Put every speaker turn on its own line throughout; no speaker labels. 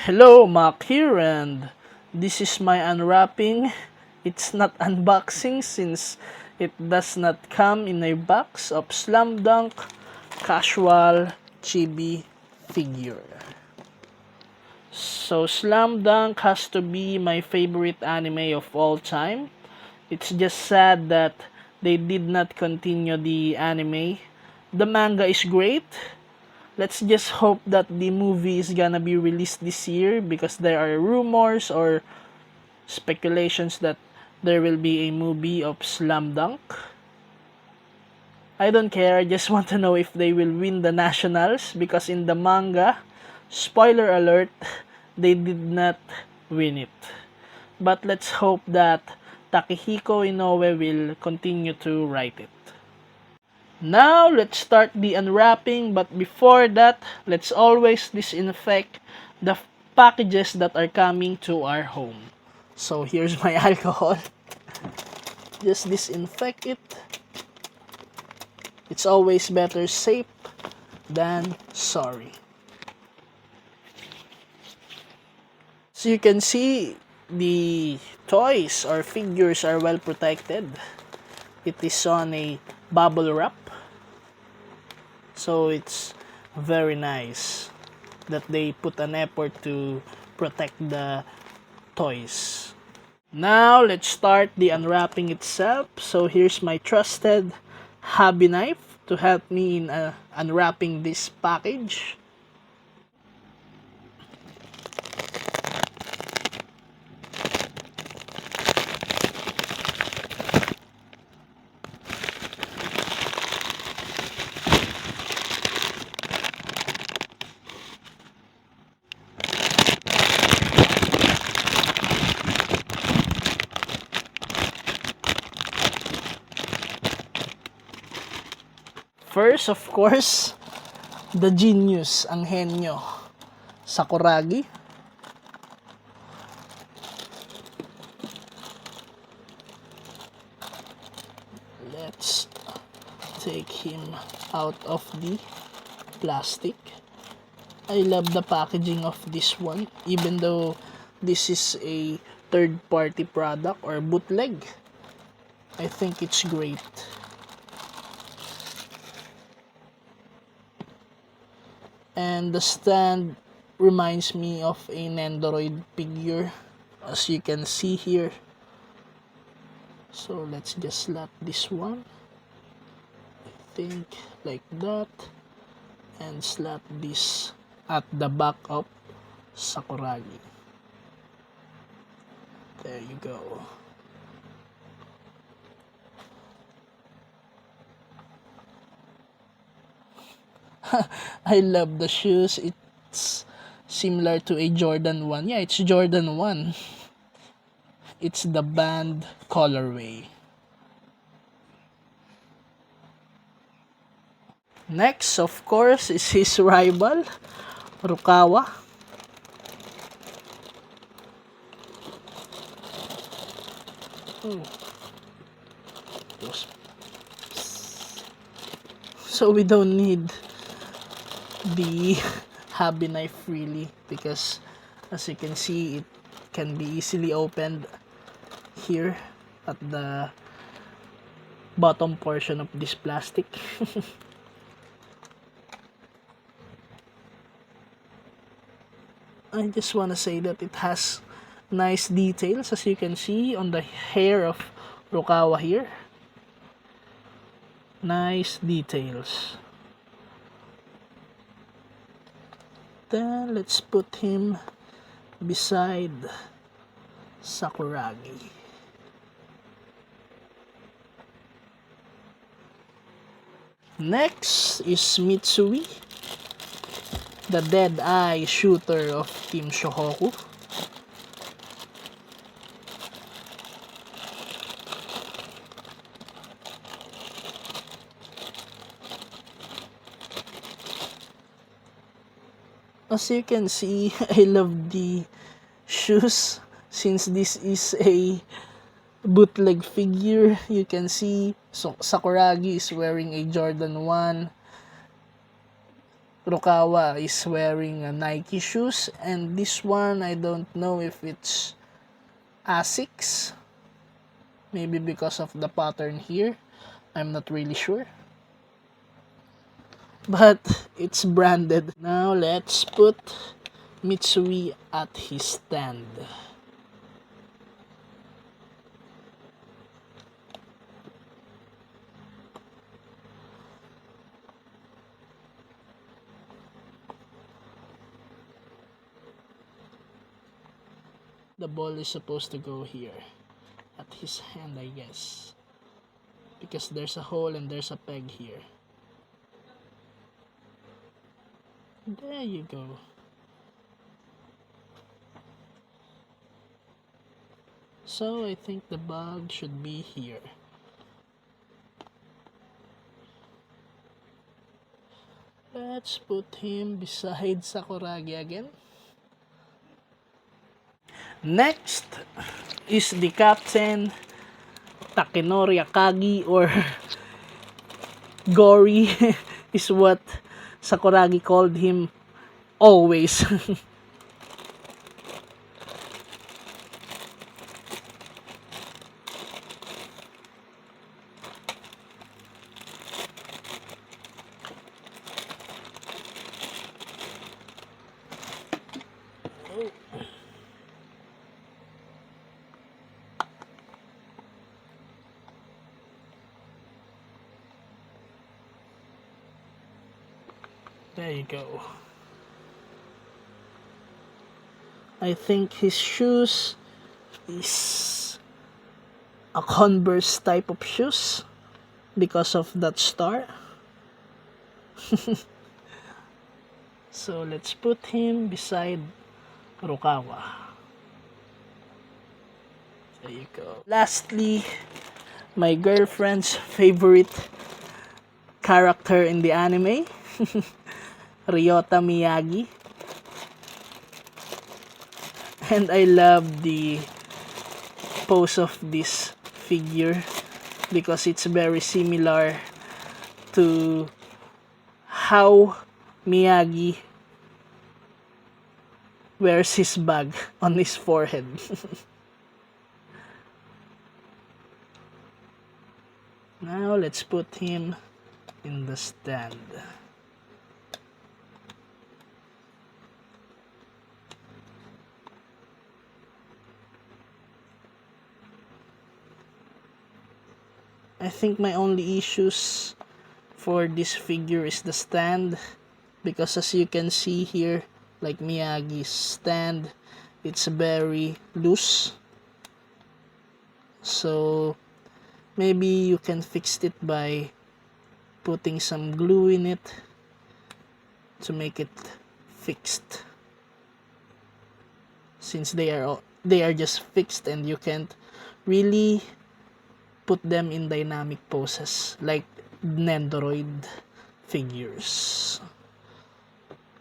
Hello, Mac here, and this is my unwrapping. It's not unboxing since it does not come in a box of Slam Dunk Casual Chibi figure. So Slam Dunk has to be my favorite anime of all time. It's just sad that they did not continue the anime. The manga is great. Let's just hope that the movie is gonna be released this year because there are rumors or speculations that there will be a movie of Slam Dunk. I don't care, I just want to know if they will win the nationals because in the manga, spoiler alert, they did not win it. But let's hope that Takehiko Inoue will continue to write it. Now, let's start the unwrapping, but before that, let's always disinfect the packages that are coming to our home. So, here's my alcohol. Just disinfect it. It's always better safe than sorry. So, you can see the toys or figures are well protected. It is on a bubble wrap. So it's very nice that they put an effort to protect the toys. Now, let's start the unwrapping itself. So here's my trusted hobby knife to help me in unwrapping this package. First, of course, the genius, ang henyo, Sakuragi. Let's take him out of the plastic. I love the packaging of this one, even though this is a third-party product or bootleg. I think it's great. And the stand reminds me of a Nendoroid figure, as you can see here. So let's just slap this one, I think like that, and slap this at the back of Sakuragi. There you go. I love the shoes. It's similar to a Jordan 1. Yeah, it's Jordan 1. It's the band colorway. Next, of course, is his rival, Rukawa. So we don't need the hobby knife really because as you can see, it can be easily opened here at the bottom portion of this plastic. I just want to say that it has nice details, as you can see on the hair of Rukawa here. Nice details. Then let's put him beside Sakuragi. Next is Mitsui, the dead eye shooter of Team Shohoku. As you can see, I love the shoes since this is a bootleg figure. You can see Sakuragi is wearing a Jordan 1 Rukawa is wearing Nike shoes, and this one I don't know if it's Asics, maybe because of the pattern here, I'm not really sure, but it's branded. Now let's put Mitsui at his stand. The ball is supposed to go here at his hand, I guess, because there's a hole and there's a peg here. There you go. So I think the bug should be here. Let's put him beside Sakuragi again. Next is the captain, Takenori Akagi, or Gory is what Sakuragi called him always. There you go. I think his shoes is a Converse type of shoes because of that star. So let's put him beside Rukawa. There you go. Lastly, my girlfriend's favorite character in the anime, Ryota Miyagi. And I love the pose of this figure because it's very similar to how Miyagi wears his bag on his forehead. Now let's put him in the stand. I think my only issues for this figure is the stand, because as you can see here, like Miyagi's stand, it's very loose. So maybe you can fix it by putting some glue in it to make it fixed, since they are just fixed and you can't really put them in dynamic poses like Nendoroid figures.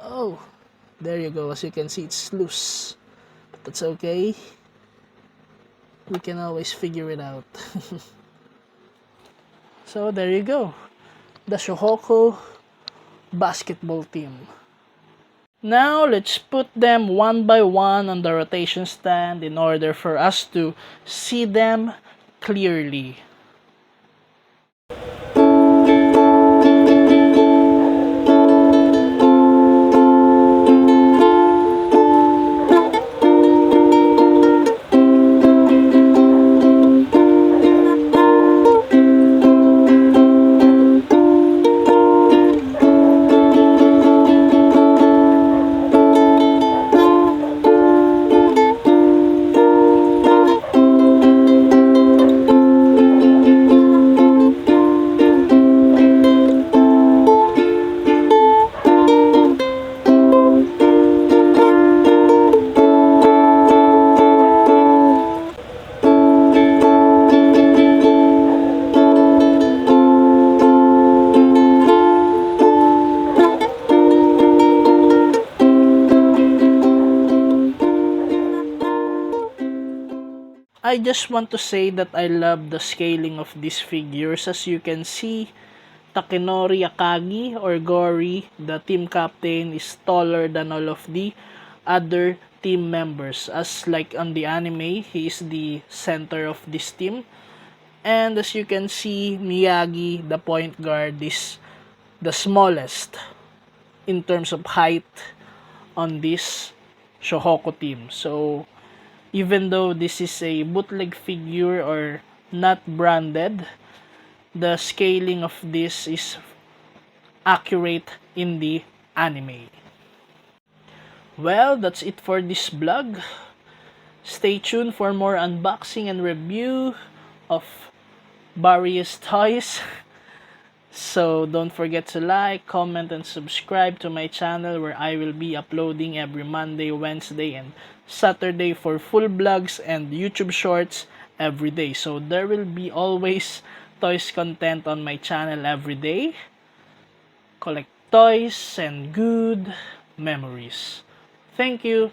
Oh, there you go. As you can see, it's loose, but that's okay, we can always figure it out. So there you go, the Shohoku basketball team. Now let's put them one by one on the rotation stand in order for us to see them clearly. I just want to say that I love the scaling of these figures. As you can see, Takenori Akagi or Gory, the team captain, is taller than all of the other team members. As like on the anime, he is the center of this team. And as you can see, Miyagi, the point guard, is the smallest in terms of height on this Shohoku team. So, even though this is a bootleg figure or not branded, the scaling of this is accurate in the anime. Well, that's it for this vlog. Stay tuned for more unboxing and review of various toys. So don't forget to like, comment, and subscribe to my channel where I will be uploading every Monday, Wednesday, and Saturday for full vlogs and YouTube shorts every day. So there will be always toys content on my channel every day. Collect toys and good memories. Thank you.